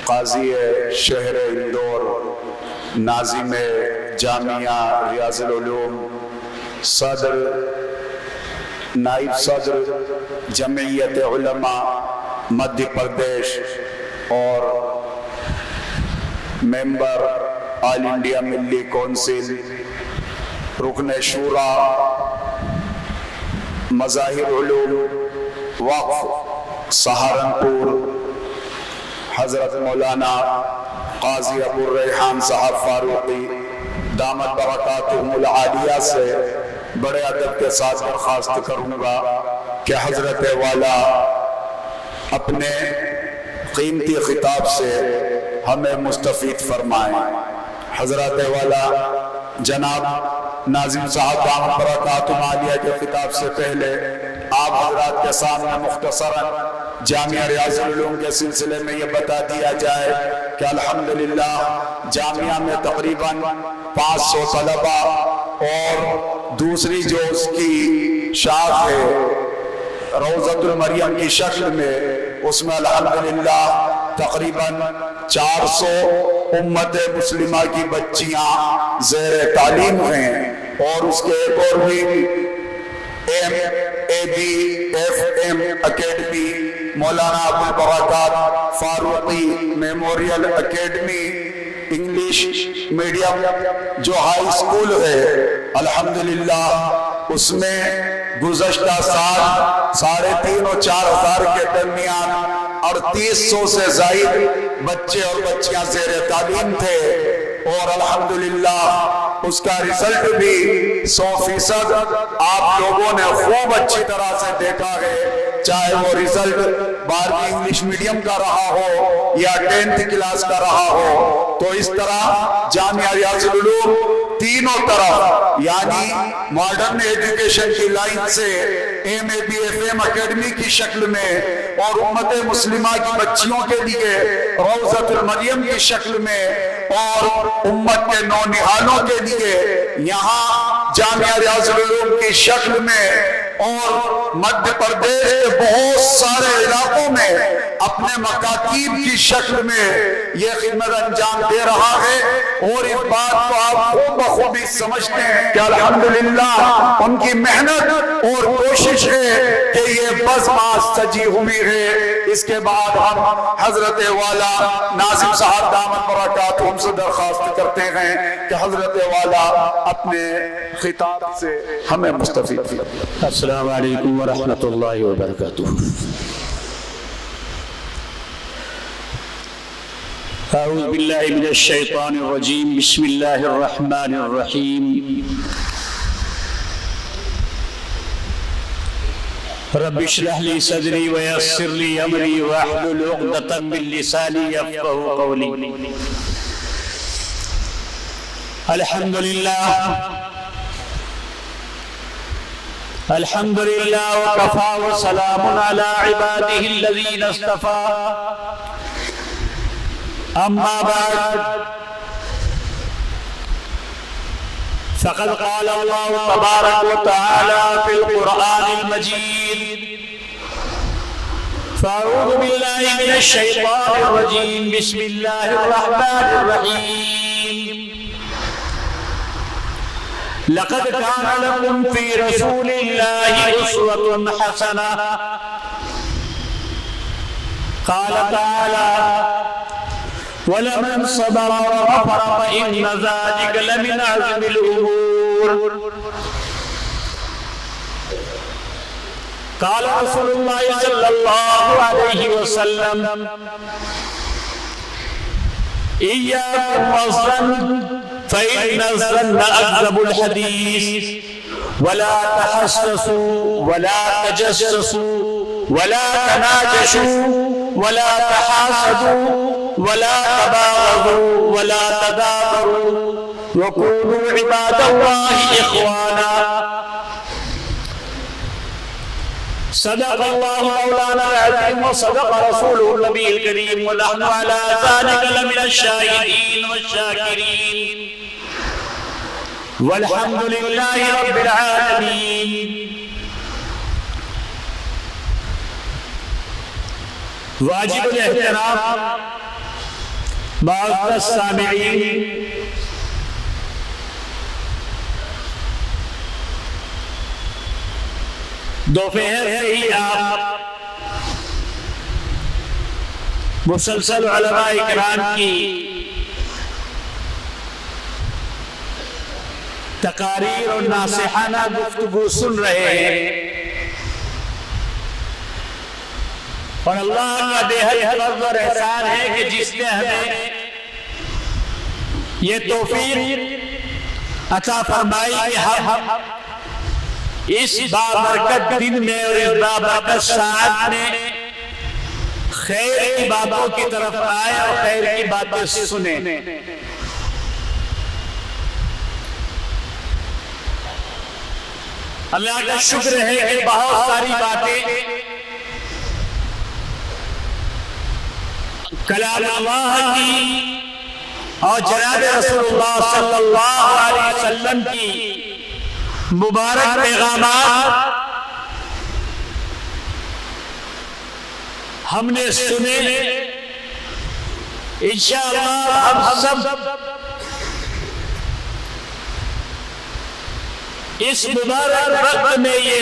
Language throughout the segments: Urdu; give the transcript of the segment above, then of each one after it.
قاضی شہر اندور، ناظم جامعہ ریاض العلوم، صدر نائب صدر جمعیت علماء مدھیہ پردیش اور ممبر آل انڈیا ملی کونسل، رکن شورا مظاہر علوم وقف سہارنپور، حضرت مولانا قاضی ابو الریحان صاحب فاروقی دامت برکاتہم العالیہ سے بڑے ادب کے ساتھ درخواست کروں گا کہ حضرت والا اپنے قیمتی خطاب سے ہمیں مستفید فرمائیں۔ حضرت والا جناب ناظم صاحب دامت برکاتہم العالیہ کے خطاب سے پہلے آپ حضرات کے سامنے مختصراً جامعہ ریاض العلوم کے سلسلے میں یہ بتا دیا جائے کہ الحمدللہ جامعہ میں تقریباً 500 طلبہ اور دوسری جو اس کی شاخ ہے روضۃ المریم کی شکل میں، اس میں الحمدللہ تقریباً 400 امت مسلمہ کی بچیاں زیر تعلیم ہیں، اور اس کے ایک اور بھی ABFM اکیڈمی، مولانا Abu Albarakat Farooqui memorial academy English medium جو ہائی اسکول ہے، الحمدللہ اس میں گزشتہ سال 3,500 اور 4,000 کے درمیان 3800 سے زائد بچے اور بچیاں زیر تعلیم تھے، اور الحمدللہ اس کا رزلٹ بھی 100% آپ لوگوں نے خوب اچھی طرح سے دیکھا ہے، چاہے وہ رزلٹ 12ویں انگلش میڈیم کا رہا ہو یا 10th کلاس کا رہا ہو۔ تو اس طرح جامعہ ریاض العلوم تینوں طرف یعنی ماڈرن ایجوکیشن کی لائن سے ABFM اکیڈمی کی شکل میں، اور امت مسلمہ کی بچیوں کے لیے روضۃ المریم کی شکل میں، اور امت کے نونہالوں کے لیے یہاں جامعہ ریاض العلوم کی شکل میں، اور مدھیہ پردیش کے بہت سارے علاقوں میں اپنے مکاتیب کی شکل میں یہ خدمت انجام دے رہا ہے۔ اور اس بات کو آپ خوب بخوبی سمجھتے ہیں کہ الحمدللہ ان کی محنت اور کوشش ہے کہ یہ بزم سجی ہوئی ہے۔ اس کے بعد ہم حضرت والا ناظم صاحب دامت برکاتہم سے درخواست کرتے ہیں کہ حضرت والا اپنے خطاب سے ہمیں مستفید فرمائیں۔ السلام علیکم ورحمۃ اللہ وبرکاتہ۔ اعوذ باللہ من الشیطان الرجیم، بسم اللہ الرحمن الرحیم۔ رب اشرح لي صدري ويسر لي امري واحلل عقدة من لساني يفقهوا قولي۔ الحمد لله وكفى وسلام على عباده الذين اصطفى، اما بعد فقد قال الله تبارك وتعالى في القرآن المجيد، فأعوذ بالله من الشيطان الرجيم، بسم الله الرحمن الرحيم۔ لقد كان لكم في رسول الله أسوة حسنة، قال تعالى ولمن صبر وغفر فإن ذلك لمن عزم الأمور۔ قال رسول الله صلى الله عليه وسلم إياكم والظن فإن الظن أكذب الحديث، ولا تحسسوا ولا تجسسوا ولا تناجشوا ولا تحاسدوا ولا تباغضوا ولا تدابروا وكونوا عباد الله إخوانا۔ صدق الله مولانا العظيم وصدق رسوله النبي الكريم، ونحن على ذلك لمن الشاهدين والشاكرين، والحمد لله رب العالمين۔ واجب الاحترام معزز سامعین، دوپہر سے ہی آپ مسلسل علماء اکرام کی تقاریر اور ناصحانہ گفتگو سن رہے ہیں، اور اللہ کا بے حد فضل اور احسان ہے کہ جس نے ہمیں یہ توفیق عطا فرمائی کہ ہم اس بابرکت دن میں اور اس بابرکت ساعت میں خیر کی باتوں کی طرف آئے اور خیر کی باتیں سنیں۔ اللہ کا شکر ہے کہ بہت ساری باتیں کلام اللہ کی اور جناب رسول اللہ صلی اللہ علیہ وسلم کی مبارک پیغامات ہم نے سنے۔ انشاءاللہ ہم سب اس مبارک وقت میں یہ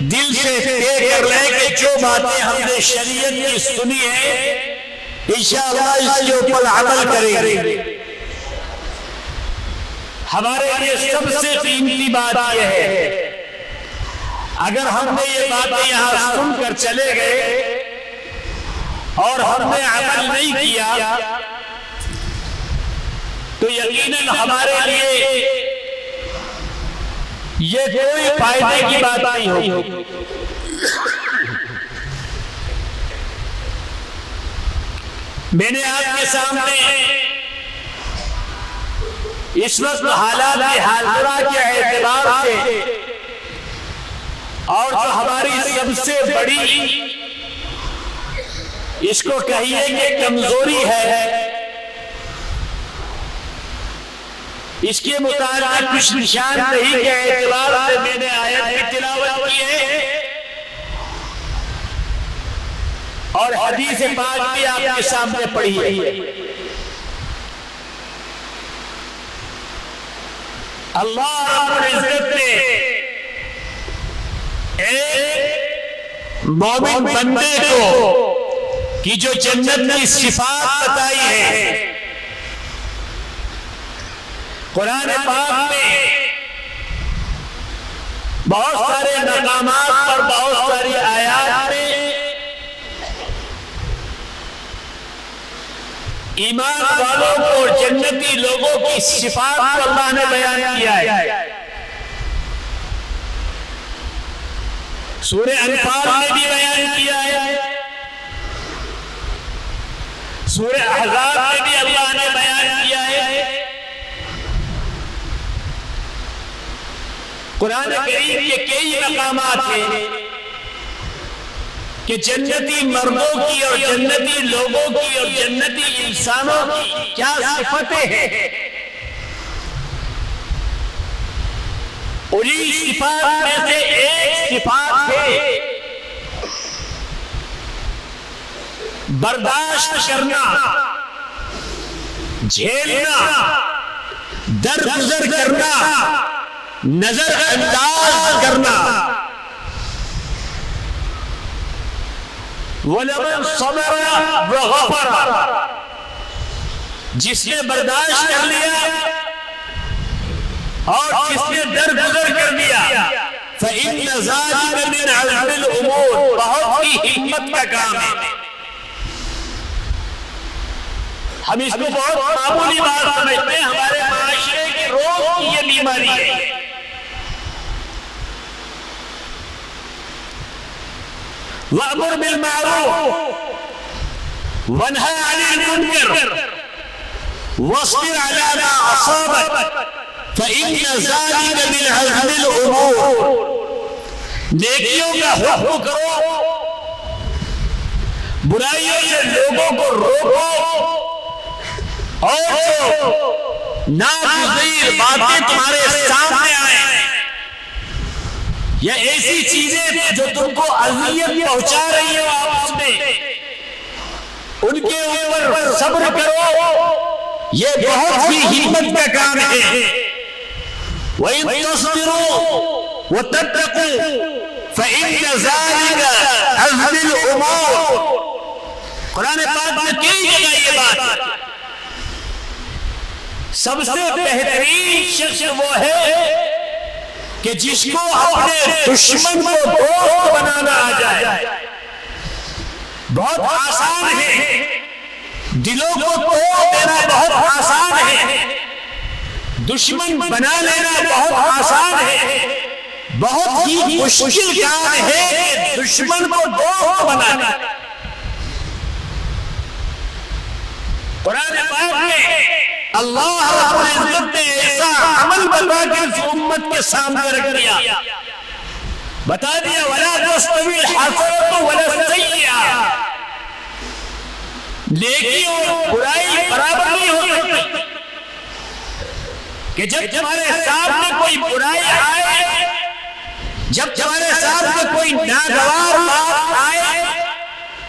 دل سے طے کر لیں کہ جو باتیں ہم نے شریعت کی سنی ہے انشاءاللہ اس کے اوپر عمل کریں گے۔ ہمارے لیے سب سے قیمتی بات یہ ہے اگر ہم نے یہ باتیں یہاں سن کر چلے گئے اور ہم نے عمل نہیں کیا تو یقیناً ہمارے لیے یہ کوئی فائدے کی بات نہیں ہوگی۔ میں نے آپ کے سامنے اس وقت حالات حاضرہ کے اعتبار سے اور جو ہماری سب سے بڑی اس کو کہیے کہ کمزوری ہے، اس کے متعلق کچھ نشاندہی کے اعتبار سے میں نے آیت کی تلاوت کی ہے اور حدیث پاک بھی آپ کے سامنے پڑھی ہے۔ اللہ رب العزت نے ایک مومن بندے کو کی جو جنت کی صفات بتائی ہے قرآن پاک میں بہت سارے مقامات پر بہت ساری آیات میں ایمان والوں کو اور جنتی لوگوں کی صفات کو اللہ نے بیان کیا ہے۔ سورہ انفال میں بھی بیان کیا ہے، سورہ احزاب میں بھی اللہ نے بیان کیا ہے۔ قرآن کریم کے کئی مقامات ہیں کہ جنتی مردوں کی اور جنتی لوگوں کی اور جنتی انسانوں کی کیا صفتیں ہیں، انہی صفات میں سے ایک صفات ہے برداشت کرنا، جھیلنا، درگزر کرنا، نظر انداز کرنا۔ وَلَمَنْ صَبَرَ وَغَفَرَ، جس نے برداشت کر لیا اور جس نے درگزر کر دیا فَإِنَّ ذَلِكَ مِنْ عَزْمِ الْأُمُورِ، بہت ہی حکمت کا کام ہے۔ ہم اس کو بہت معمولی بات سمجھتے ہیں، ہمارے معاشرے کے روز کی یہ بیماری ہے۔ وَأْمُرْ بِالْمَعْرُوفِ وَانْهَ عَنِ الْمُنكَرِ وَاصْبِرْ عَلَى مَا أَصَابَكَ فَإِنَّ ذَلِكَ مِنْ عَزْمِ الْأُمُورِ، نیکیوں کا حکم کرو، برائیوں سے لوگوں کو روکو، اور جو ناگزیر باتیں تمہارے سامنے آئیں یا ایسی چیزیں جو تم کو اذیت پہنچا رہی ہو آپس میں، ان کے اوپر صبر کرو، یہ بہت ہی ہمت کا کام ہے۔ وَإِن تَصْبِرُوا وَتَتَّقُوا فَإِنَّ ذَلِكَ عَزْمِ الْأُمُورِ۔ قرآن پاک میں کئی جگہ یہ بات، سب سے بہترین شخص وہ ہے کہ جس کو اپنے دشمن کو دوست بنانا آ جائے۔ بہت آسان ہے، دلوں کو توڑ دینا بہت آسان ہے، دشمن بنا لینا بہت آسان ہے، بہت ہی مشکل کام ہے کہ دشمن کو دوست بنانا۔ قرآن پاک میں اللہ رب العزت نے ایسا عمل بتا کے اس امت کے سامنے رکھ دیا، بتا دیا وَلَا تَسْتَوِي الْحَسَنَةُ وَلَا السَّيِّئَةُ، نیکی اور برائی برابر نہیں ہو سکتی، کہ جب تمہارے سامنے کوئی برائی آئے، جب تمہارے سامنے کوئی ناگوار بات آئے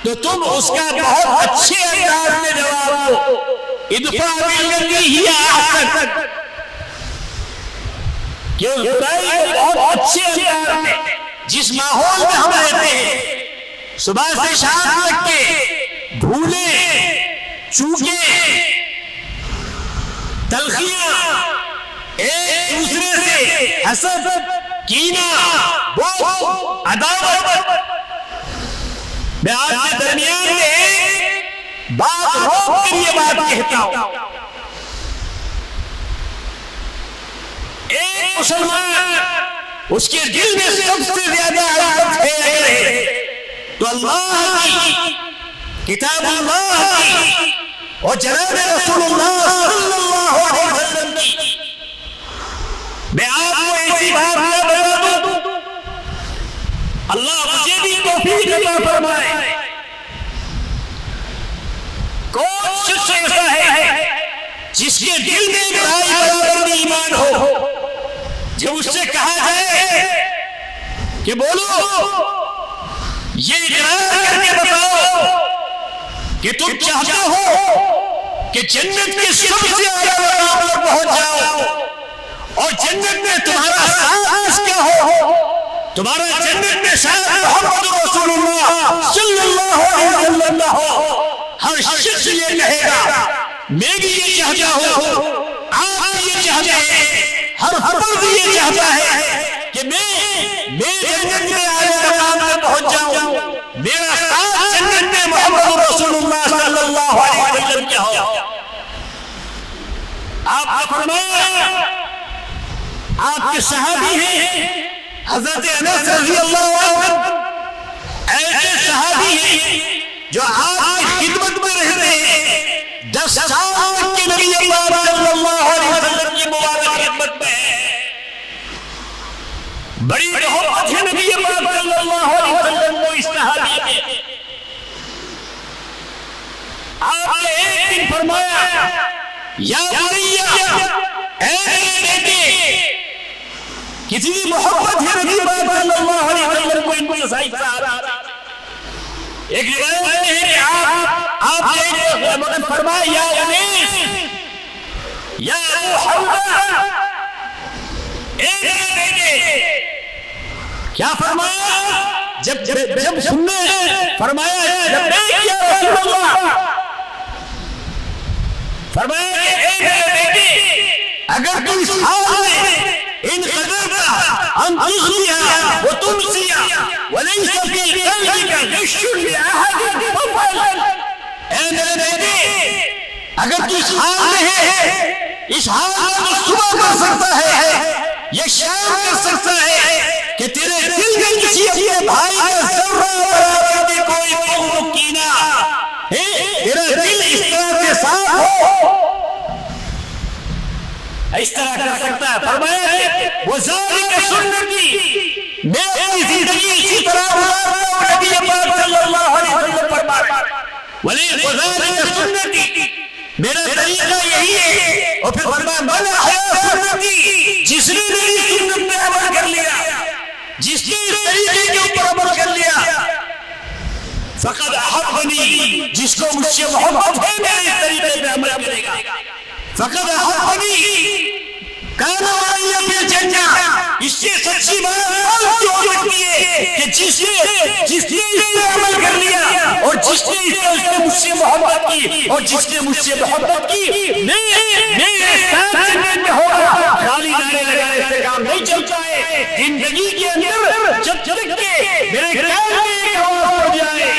تو تم اس کا بہت اچھے انداز میں جواب دو، ادفع بالتی ہی احسن، کہ اس برائی کو بہت اچھے انداز میں، جس ماحول میں ہم رہتے ہیں صبح سے شام تک کے بھولے چوکے تلخیاں، ایک دوسرے سے حسد، کینہ، بغض، عداوت، میں آپ کے درمیان میں ایک بات روک کر یہ بات کہتا ہوں، ایک مسلمان اس کے دل میں سب سے زیادہ عظمت ہے تو اللہ کی، کتاب اللہ کی اور جناب رسول اللہ صلی اللہ علیہ وسلم کی۔ میں آپ کو ایسی بات نہ بتا دوں، اللہ مجھے بھی توفیق عطا فرمائے، کون شخص ایسا ہے جس کے دل میں برائی برابر ایمان ہو، جب اس سے کہا جائے کہ بولو یہ اقرار کر کے بتاؤ کہ تم چاہتے ہو کہ جنت کے سب سے اعلیٰ مقام پر پہنچ جاؤ، اور جنت میں تمہارا ساتھ کیا ہو، تمہارا جنت میں ساتھ محمد رسول اللہ صلی اللہ علیہ وسلم ہو، ہر شخص یہ کہے گا میں بھی یہ چاہتا ہوں، آپ بھی یہ چاہتے ہیں، ہر فرد یہ چاہتا ہے کہ میں جنت میں اعلیٰ مقام پر پہنچ جاؤں، میرا ساتھ جنت میں محمد رسول اللہ صلی اللہ علیہ وسلم کیا ہو۔ آپ نے فرمایا آپ کے صحابی ہیں حضرت انس رضی اللہ عنہ، ایسے صحابی ہیں جو آپ کی خدمت میں رہتے ہیں، 10 سال تک کے نبی اللہ صلی اللہ علیہ وسلم کی مبارک خدمت میں ہیں، بڑی محبت ہے نبی اللہ صلی اللہ علیہ وسلم کو اس صحابی میں۔ آپ نے ایک دن فرمایا یا بنیہ، اے میرے بیٹے، کسی بھی محبت ہے نبی پاک صلی اللہ علیہ وسلم کو ان کو صحیح صحابہ۔ ایک روایت ہے کہ آپ نے فرمایا یا انیس، یا ابو حمزہ، اے میرے بیٹے، کیا فرمایا؟ جب سننے فرمایا جب نہیں یا رسول اللہ، فرمایا کہ اے میرے بیٹے اگر تم اس حال میں ان قدرت ان تغنیہ و تمسیہ ولیس فی قلبک غش لأحد ففعل، اے میرے بیٹے اگر تو اس حال میں ہے، اس حال میں صبح کر سکتا ہے یا شام کر سکتا ہے کہ تیرے دل میں کسی اپنے بھائی کا ذرہ برابر بھی کوئی بغض کینہ ہے، تیرا دل اس طرح کے صاف ہو، اس طرح کر سکتا ہے۔ فرمایا ہے وَذَلِكَ سُنَّتِي، میں اپنی زندگی اسی طرح گزارتا ہوں، نبی پاک صلی اللہ علیہ وسلم فرمایا وَذَلِكَ سُنَّتِي، میرا طریقہ یہی ہے۔ اور پھر فرمایا مَنْ أَحْيَا سُنَّتِي، جس نے میری سنت پہ عمل کر لیا، جس نے اس طریقے کے اوپر عمل کر لیا، فقد احبنی، جس کو مجھ سے محبت ہے میرے اس طریقے پہ عمل کرے گا. فقد احبنی کان معی فی الجنہ، اس سے سچی بات جو ہو سکتی ہے کہ جس نے اس پہ عمل کر لیا اور جس نے مجھ سے محبت کی اور جس نے مجھ سے محبت کی میرے ساتھ جنت میں ہوگا. خالی نعرے لگانے سے کام نہیں چلتا ہے. زندگی کے اندر جب تک کہ میرے کان میں ایک آواز ہو جائے،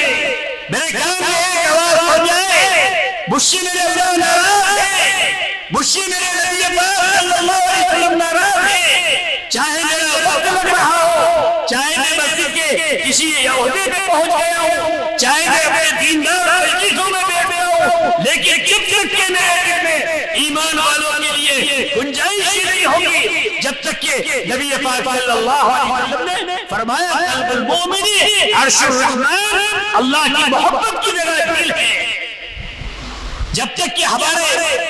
میرے کان میں ایک آواز ہو جائے، مجھ سے میرے اللہ ناراض ہے، مجھ سے میرے نبی پاک صلی اللہ علیہ وسلم ناراض ہے، چاہے میرا وقت لگ رہا ہو، چاہے میں مسجد کے کسی عہدے پہ پہنچ گیا ہوں، چاہے میں اپنے دیندار مجلسوں میں بیٹھ گیا ہوں، لیکن جب تک کہ میرے میں ایمان والوں کے لیے گنجائش ہی نہیں ہوگی، جب تک کہ نبی پاک صلی اللہ علیہ وسلم نے فرمایا قلب المؤمن عرش الرحمن، اللہ کی محبت کی جگہ دل ہے. جب تک کہ ہمارے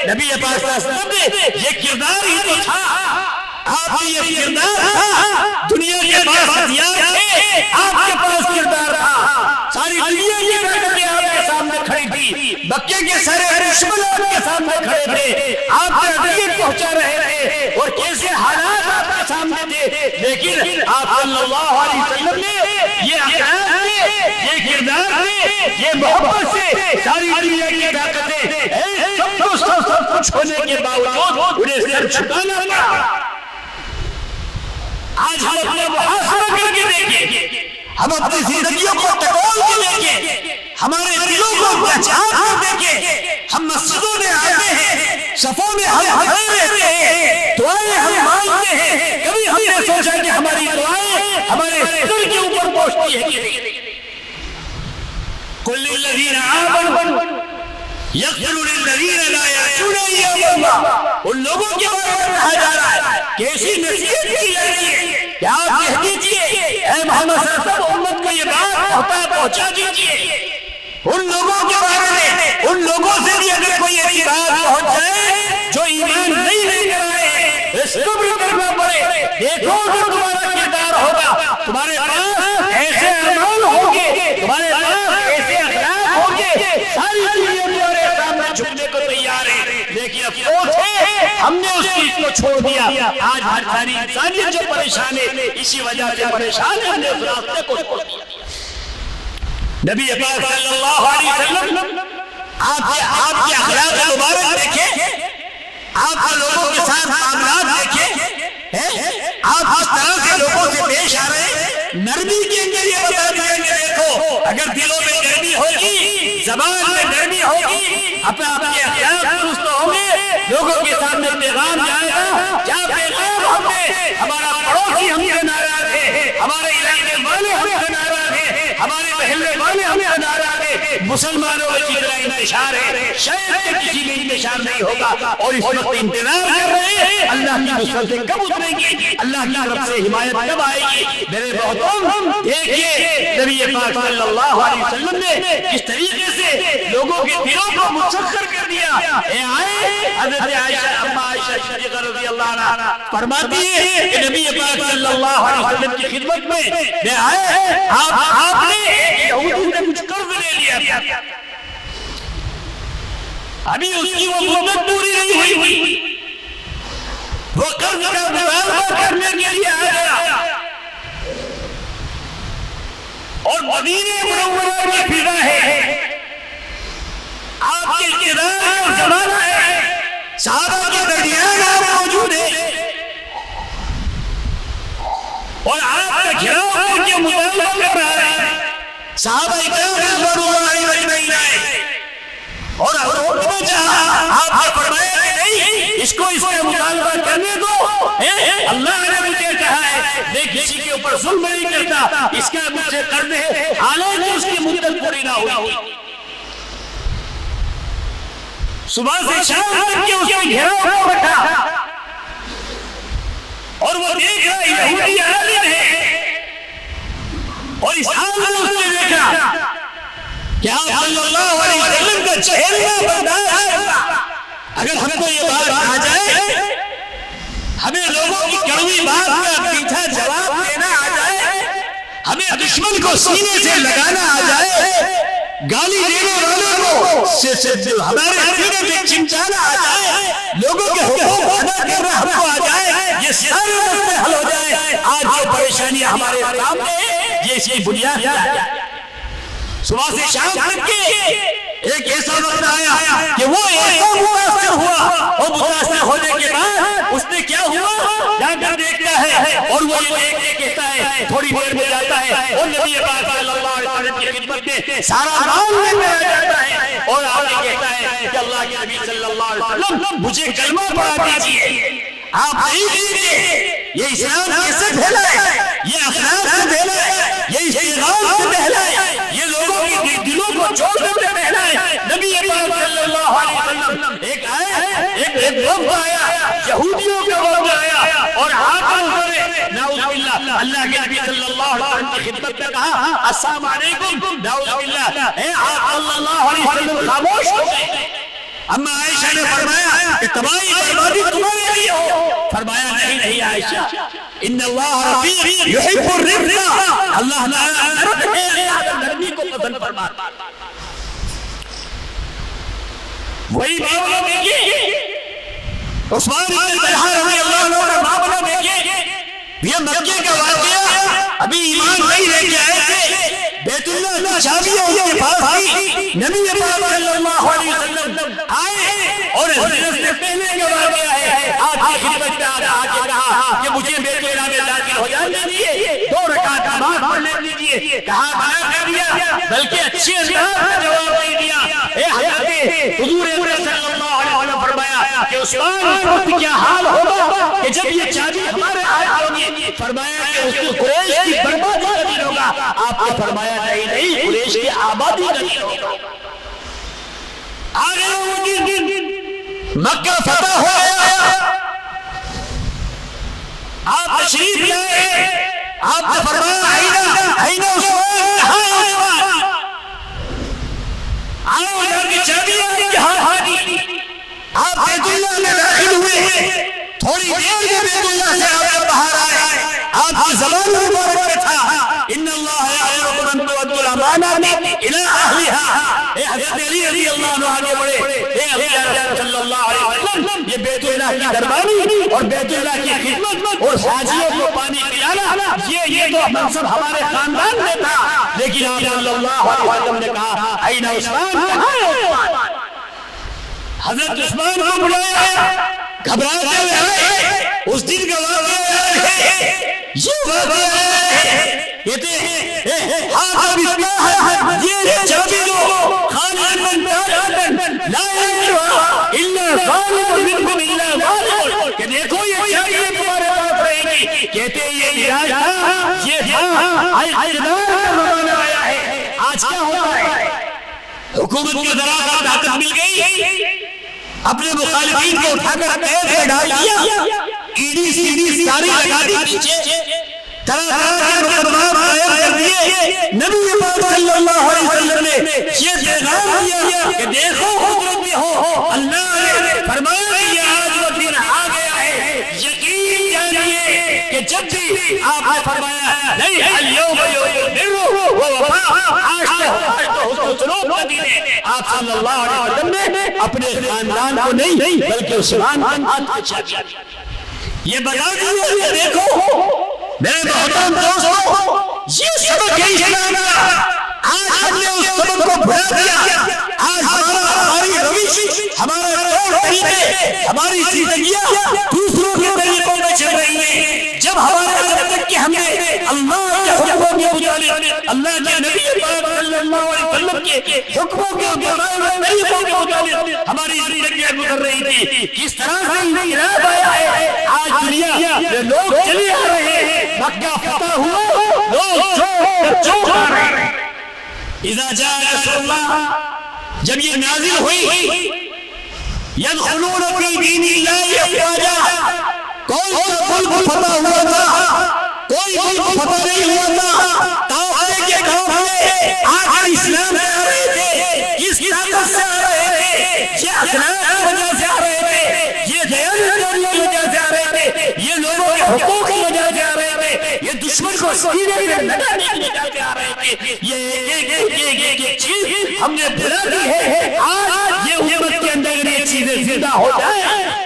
نبی پاک صلی اللہ علیہ وسلم نے یہ کردار ہی تو تھا، آپ نے یہ کردار تھا، دنیا کے پاس ہتھیار تھے، آپ کے پاس کردار تھا، ساری دنیا کی طاقتیں آپ کے سامنے کھڑی تھی، مکے کے سارے دشمن آپ کے سامنے کھڑے تھے، آپ نے اذیت پہنچا رہے تھے اور کیسے حالات آپ کے سامنے تھے، لیکن آپ صلی اللہ علیہ وسلم نے یہ اخلاق سے، یہ کردار سے، یہ محبت سے ساری دنیا کی طاقتیں سب کچھ ہونے کے باوجود انہیں سر جھکانا پڑا. آج ہم اپنا محاسبہ کر کے دیکھیں، ہم اپنی زندگیوں کو ٹٹول کے دیکھیں، ہمارے دلوں کو پہچان کر دیکھیں. ہم مسجدوں میں آتے ہیں، صفوں میں ہم کھڑے رہتے ہیں، دعائیں ہم مانگتے ہیں، کبھی ہم نے سوچا کہ ہماری دعائیں ہمارے سر کے اوپر پہنچتی ہے کہ نہیں؟ کل الذین آمنوا یغفر للذین لا یرجون ایام اللہ، ان لوگوں کے بارے میں کہا جا رہا ہے کہ ایسی نصیحت کی جا رہی ہے کہ آپ کہہ دیجئے اے محمد صلی اللہ علیہ وسلم، امت کو یہ بات پہنچا دیجئے ان لوگوں کے بارے میں، ان لوگوں سے بھی اگر کوئی ایسی بات پہنچ جائے جو ایمان نہیں لے کرائے، اس قبر کرنا پڑے، دیکھو کہ تمہارا کردار ہوگا، تمہارے پاس ایسے اعمال ہوں گے، تمہارے پاس ایسے اخلاق ہوں گے، ساری دنیا تمہارے سامنے جھکنے کو تیار ہے، لیکن افسوس ہے ہم نے اس چیز کو چھوڑ دیا. آج ہر ساری انسانیت جو پریشان ہے اسی وجہ سے پریشان ہے، ہم نے اس راستے کو چھوڑ دیا. نبی پاک صلی اللہ علیہ وسلم آپ کے اخلاق مبارک دیکھیں، آپ کے لوگوں کے ساتھ معاملات دیکھیں، آپ اس طرح سے لوگوں سے پیش آ رہے ہیں. نرمی کے اندر یہ بتا دیا کہ دیکھو اگر دلوں میں نرمی ہوگی، زبان میں نرمی ہوگی، اپنے آپ کے اخلاق درست ہوں گے، لوگوں کے سامنے پیغام جائے گا. کیا پیغام ہم نے؟ ہمارا پڑوسی ہم سے ناراض ہے، ہمارے علاقے والے ہم سے ناراض ہیں، ہمارے محلے والے ہم سے ناراض ہیں، مسلمانوں میں جتنا انتشار ہے شاید کسی میں انتشار نہیں ہوگا، اور اس وقت انتظار کر رہے ہیں اللہ کی نصرت سے کب اتریں گی، اللہ کی طرف سے حمایت کب آئے گی. میرے بہتوں دیکھیے نبی پاک صلی اللہ علیہ وسلم نے کس طریقے سے لوگوں کے دلوں کو مسخر کر دیا. اے آئے حضرت عائشہ اما عائشہ صدیقہ رضی اللہ عنہا فرماتی ہے کہ نبی پاک صلی اللہ علیہ وسلم کی خدمت میں آئے، آپ نے یہودی سے کچھ قرض لے لیا تھا، ابھی اس کی وہ مدت پوری نہیں ہوئی، وہ قرض کا مطالبہ کرنے کے لیے آ گیا اور مدینے منورہ میں پھرا ہے، آپ کے اقتدار کا زمانہ ہے، صحابہ کے درمیان آپ موجود ہیں اور آپ کا گھیراؤ کر کے مطالبہ کر رہا ہے. صحابہ اکرام رضوان اللہ علیہم نہیں آئے اور حضرت نے چاہا، آپ نے فرمایا کہ نہیں، اس کو اس کا مطالبہ کرنے دو، اللہ نے مجھے کہا ہے میں کسی کے اوپر ظلم نہیں کرتا، اس کا مجھ سے قرض ہے، حالانکہ اس کی مدت پوری نہ ہوئی. صبح سے شام تک کے اس کو گھیراؤ کر رکھا اور وہ دیکھ رہا یہودی عالم ہے، اور اس حال میں اس نے دیکھا کہ آپ صلی اللہ علیہ وسلم کا چہرہ برداشت ہے. اگر ہم کو یہ بات آ جائے، ہمیں لوگوں کی کڑوی بات کا میٹھا جواب دینا آ جائے، ہمیں دشمن کو سینے سے لگانا آ جائے، گالی دینے والوں کو ہمارے سینے سے چمٹانا آ جائے، لوگوں کے حقوق ادا کرنا ہم کو آ جائے، یہ سارے مسئلے حل ہو جائے۔ آج جو پریشانیاں ہمارے سامنے ہیں، یہ اس کی بنیاد کیا ہے؟ صبح سے شام تک کے ایک ایسا وقت آیا کہ وہ ایسا متاثر ہوا، اور متاثر ہونے کے بعد اس نے کیا ہوا، جا کر دیکھتا ہے اور وہ یہ دیکھ کے کہتا ہے، تھوڑی دیر میں جاتا ہے اور نبی پاک صلی اللہ علیہ وسلم کی خدمت میں سارا مال لے کر آ جاتا ہے اور آ کے کہتا ہے کہ اللہ کے نبی صلی اللہ علیہ وسلم مجھے کلمہ پڑھا دیجیے۔ آپ نہیں دیجیے، یہ اسلام کیسے پھیلا ہے، یہ اخلاق سے پھیلا ہے، یہ استقامت سے پھیلا ہے، یہ لوگوں کی دلوں کو چھوڑ کر پھیلا ہے۔ نبی پاک صلی اللہ علیہ وسلم ایک وقت آیا، یہودیوں کا وقت آیا، اور آقا نے نعوذ باللہ اللہ کے نبی صلی اللہ علیہ وسلم کی خدمت میں کہا السلام علیکم، نعوذ باللہ اے آقا صلی اللہ علیہ وسلم خاموش ہو گئے۔ اما عائشہ نے فرمایا کہ تباہی بربادی تمہارے لیے ہو، فرمایا نہیں عائشہ، ان اللہ رفیق یحب الرفق، اللہ نرمی کو پسند فرماتا۔ وہی معاملہ دیکھیے عثمان بن طلحہ رضی اللہ عنہ کا معاملہ دیکھیے، یہ مکے کا واقعہ، ابھی ایمان نہیں لے کے آئے تھے، بیت اللہ کی چابیاں ان کے پاس تھی، نبی پاک صلی اللہ علیہ وسلم آئے اور حضرت سے پہلے کا واقعہ ہے، آپ کی خدمت میں آ کے کہا کہ مجھے بیت اللہ میں داخل ہو جانے دیجیے، 2 رکعت نماز پڑھنے دیجیے، کہا منع کر دیا، بلکہ اچھے انداز میں جواب نہیں دیا۔ اے حضرت حضور صلی اللہ علیہ وسلم فرمایا کہ عثمان اس وقت کیا حال ہوگا کہ جب یہ چابی ہمارے ہاتھ ہوگی، فرمایا کہ اس کو قریش کی بربادی کا دن ہوگا، آپ نے فرمایا نہیں قریش کی آبادی کا دن ہوگا۔ آگے وہ دن مکہ فتح ہو گیا، آپ تشریف لائے، آپ نے فرمایا عین عثمان، کہاں ہے عثمان؟ آؤ ادھر کی چابی آپ کے ہاتھ دی، آپ بیت اللہ میں داخل ہوئے، تھوڑی دیر میں بیت اللہ سے آپ باہر آئے، آپ کی زبان مبارک میں تھا ان اللہ یأمرکم ان تؤدوا الامانات الی اہلھا۔ اے حضرت علی رضی اللہ عنہ آگے بڑھے، اے حضرت صلی اللہ علیہ وسلم، یہ بیت اللہ کی دربانی اور بیت اللہ کی خدمت اور حاجیوں کو پانی پلانا، یہ تو منصب ہمارے خاندان میں تھا، لیکن آپ صلی اللہ علیہ وسلم نے کہا عین عثمان، کہاں ہے عثمان؟ حضرت عثمان کو بلایا، گھبراتے ہوئے آئے، اس دن کا واقعہ ہے، یہ واقعہ ہے، کہتے ہیں ہاتھ بسمہ ہے، یہ چابی دو، خالد من تاراتن لا یملکھا الا غالب منکم الا غالب، کہ دیکھو یہ چابی تمہارے پاس رہے گی، کہتے ہیں یہ علاج تھا، یہ تھا اقتدار کا زمانہ آیا ہے۔ آج کیا ہوتا ہے، حکومت کے ذرا طاقت مل گئی، اپنے مخالفین کو اٹھا کر قید میں ڈال دیا، ایڈی سیڈی ساری لگا دی پیچھے، طرح طرح کے مقدمات قائم کر دیے۔ نبی پاک صلی اللہ علیہ وسلم نے یہ پیغام دیا کہ دیکھو قدرت میں ہو، اللہ نے فرمایا کہ یہ آج وہ دن آ گیا ہے، یقین جانیے کہ جب بھی آپ نے فرمایا نہیں اليوم یوم البر والوفاء، آج تو حسن سلوک کا دن ہے، آپ صلی اللہ علیہ وسلم نے اپنے خاندان کو نہیں بلکہ عثمان کا ہاتھ اچھا کیا۔ یہ بتا دیجیے، دیکھو میرے محترم دوستو، یہ سبق ہے اسلام کا، آج ہم نے اس سبق کو بھلا دیا، آج ہماری روش، ہمارے طور طریقے، ہماری زندگیاں دوسروں کے طریقوں میں چل رہی ہیں، جب ہمارے جب تک کہ ہم نے اللہ کے حکموں کے مطابق، اللہ کے نبی پاک صلی اللہ علیہ وسلم کے حکموں کے طریقوں کے مطابق ہماری زندگیاں گزر رہی تھی، کس طرح سے انقلاب آیا ہے، آج دنیا میں لوگ چلے آ رہے ہیں، مکہ فتح ہوا، لوگ چوک آ رہے ہیں۔ اذا جاء نصر اللہ، جب یہ نازل ہوئی، يدخلون في دین اللہ افواجا، کوئی ملک فتح ہوا تھا، کوئی ملک فتح نہیں ہوا تھا، کافرے کے کافرے آج اسلام میں آ رہے تھے، کس طاقت سے آ رہے تھے، یہ اخلاق کی وجہ سے آ رہے تھے، یہ دیانت کی وجہ سے آ رہے تھے، یہ لوگوں کے حقوق کی وجہ سے آ رہے تھے، یہ دشمن کو سینے میں لگانے کے لیے جاتے آ رہے ہیں کہ یہ ایک چیز ہم نے بھلا دی ہے، آج یہ امت کے اندر اگر یہ چیزیں زندہ ہو جائیں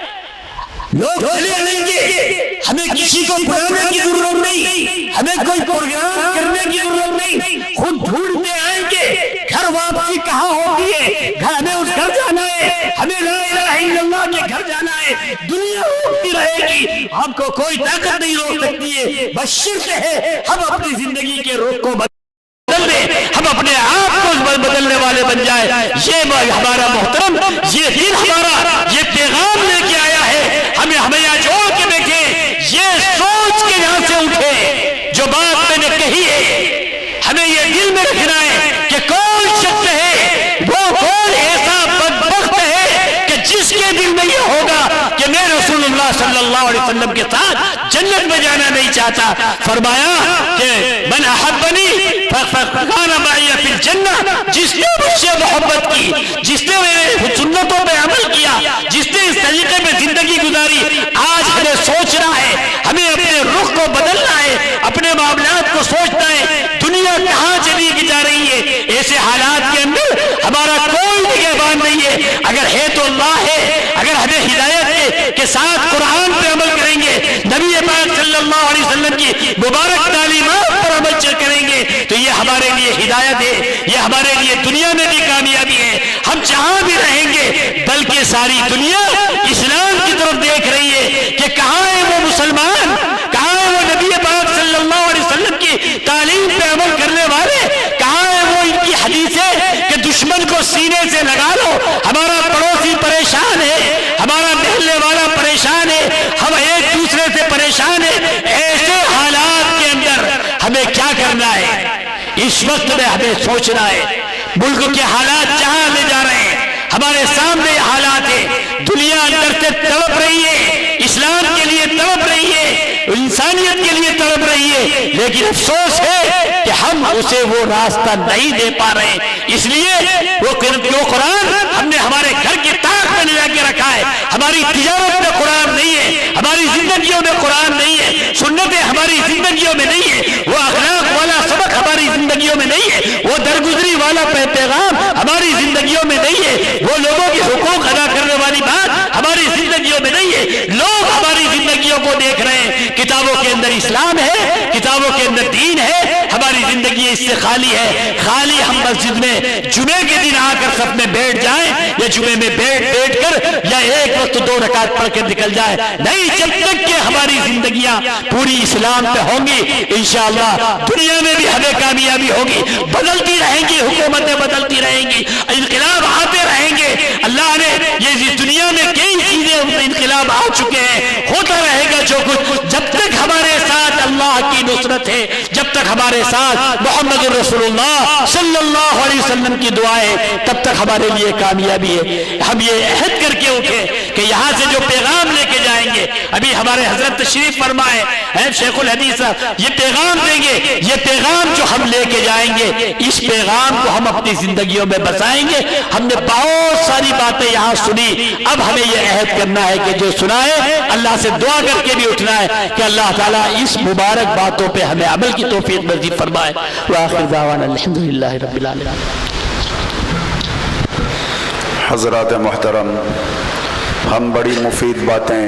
لوگ چلے آئیں گے، ہمیں کسی کو بلانے کی ضرورت نہیں، ہمیں کوئی پروگرام کرنے کی ضرورت نہیں، خود ڈھونڈتے آئیں گے۔ گھر واپسی کہاں ہوتی ہے؟ ہمیں اس گھر جانا ہے، ہمیں لا الہ الا اللہ کے گھر جانا ہے۔ دنیا روکتی رہے گی، ہم کو کوئی طاقت نہیں روک سکتی ہے، بس شرط ہے ہم اپنی زندگی کے رخ کو بدل دیں، ہم اپنے آپ کو بدلنے والے بن جائیں۔ یہ ہمارا محترم، یہ دین ہمارا یہ پیغام لے کے آیا ہے، ہمیں یہاں جوڑ کے دیکھیں، یہ سوچ کے یہاں سے اٹھے جو بات میں نے کہی ہے، ہمیں یہ دل میں رکھنا ہے کہ کون شخص ہے، وہ کون ایسا بدبخت ہے کہ جس کے دل میں یہ ہوگا کہ میں رسول اللہ صلی اللہ علیہ وسلم کے ساتھ جنت میں جانا نہیں چاہتا۔ فرمایا کہ من احبنی فکان معی فی الجنہ، جس نے مجھ سے محبت کی، جس نے میرے سنتوں پہ عمل کیا، جس نے اس طریقے میں زندگی گزاری، آج ہمیں سوچنا ہے، ہمیں اپنے رخ کو بدلنا ہے، اپنے معاملات کو سوچنا ہے۔ دنیا کہاں چلی جا رہی ہے؟ ایسے حالات کے اندر ہمارا کوئی نگہبان نہیں ہے، اگر ہے تو اللہ ہے، اگر ہمیں ہدایت کے ساتھ قرآن پہ عمل کریں گے، نبی پاک صلی اللہ علیہ وسلم کی مبارک تعلیمات پر عمل کریں گے تو یہ ہمارے لیے ہدایت ہے، یہ ہمارے لیے دنیا میں بھی کامیابی ہے۔ ہم جہاں بھی رہیں گے، بلکہ ساری دنیا اسلام کی طرف دیکھ رہی ہے کہ کہاں ہے وہ مسلمان، کہاں ہے وہ نبی پاک صلی اللہ علیہ وسلم کی تعلیم پہ عمل کرنے والے، کہاں ہے وہ ان کی حدیثیں کہ دشمن کو سینے سے لگا لو، ہمارا پڑوسی پریشان ہے، ہمارا محلے والا پریشان ہے، ہم ایک دوسرے سے پریشان ہیں۔ ایسے حالات کے اندر ہمیں کیا کرنا ہے؟ اس وقت میں ہمیں سوچنا ہے، ملک کے حالات جہاں لے جا رہے ہیں، ہمارے سامنے حالات ہیں، دنیا اندر سے تڑپ رہی ہے، اسلام کے لیے تڑپ رہی ہے، انسانیت کے لیے تڑپ رہی ہے، لیکن افسوس ہے کہ ہم اسے وہ راستہ نہیں دے پا رہے۔ اس لیے وہ قرآن ہم نے ہمارے گھر کی طاق میں لے کے رکھا ہے، ہماری تجارت میں قرآن نہیں ہے، ہماری زندگیوں میں قرآن نہیں ہے، سنتیں ہماری زندگیوں میں نہیں ہے، وہ اخلاق والا سبق ہماری زندگیوں میں نہیں ہے، وہ درگزری والا پیغام ہماری زندگیوں میں نہیں ہے، وہ لوگوں کے حقوق ادا کرنے والی بات ہماری زندگیوں میں نہیں ہے۔ لوگ ہماری زندگیوں کو دیکھ رہے ہیں، کتابوں کے اندر اسلام ہے، کتابوں کے اندر دین ہے، ہماری زندگی اس سے خالی ہے۔ خالی ہم مسجد میں جمعے کے دن آ کر صف میں بیٹھ جائیں، یا جمعے میں بیٹھ کر یا ایک وقت 2 رکعت پڑھ کر نکل جائے، نہیں، جب تک کہ ہماری زندگیاں پوری اسلام پہ ہوں گی، انشاءاللہ دنیا میں بھی ہمیں کامیابی ہوگی۔ بدلتی رہیں گی حکومتیں، بدلتی رہیں گی، انقلاب آتے رہیں گے۔ اللہ نے یہ دنیا میں کئی چیزیں انقلاب آ چکے ہیں، ہوتا رہے گا جو کچھ، جب تک ہمارے ساتھ اللہ کی نصرت ہے، جب تک ہمارے ساتھ محمد رسول اللہ صلی اللہ علیہ وسلم کی دعائیں، تب تک ہمارے لیے کامیابی ہے۔ ہم یہ عہد کر کے اٹھے کہ یہاں سے جو پیغام لے کے جائیں گے، ابھی ہمارے حضرت تشریف فرمائے ہیں شیخ الحدیث، یہ پیغام دیں گے، یہ پیغام جو ہم لے کے جائیں گے، اس پیغام کو ہم اپنی زندگیوں میں بسائیں گے۔ ہم نے بہت ساری باتیں یہاں سنی، اب ہمیں یہ عہد کرنا ہے کہ جو سنائے اللہ سے دعا کر کے بھی اٹھنا ہے کہ اللہ تعالیٰ اس مبارک باتوں پہ ہمیں عمل کی توفیق نصیب فرمائے۔ وآخر دعوانا الحمدللہ رب العالمین۔ حضرات محترم، ہم بڑی مفید باتیں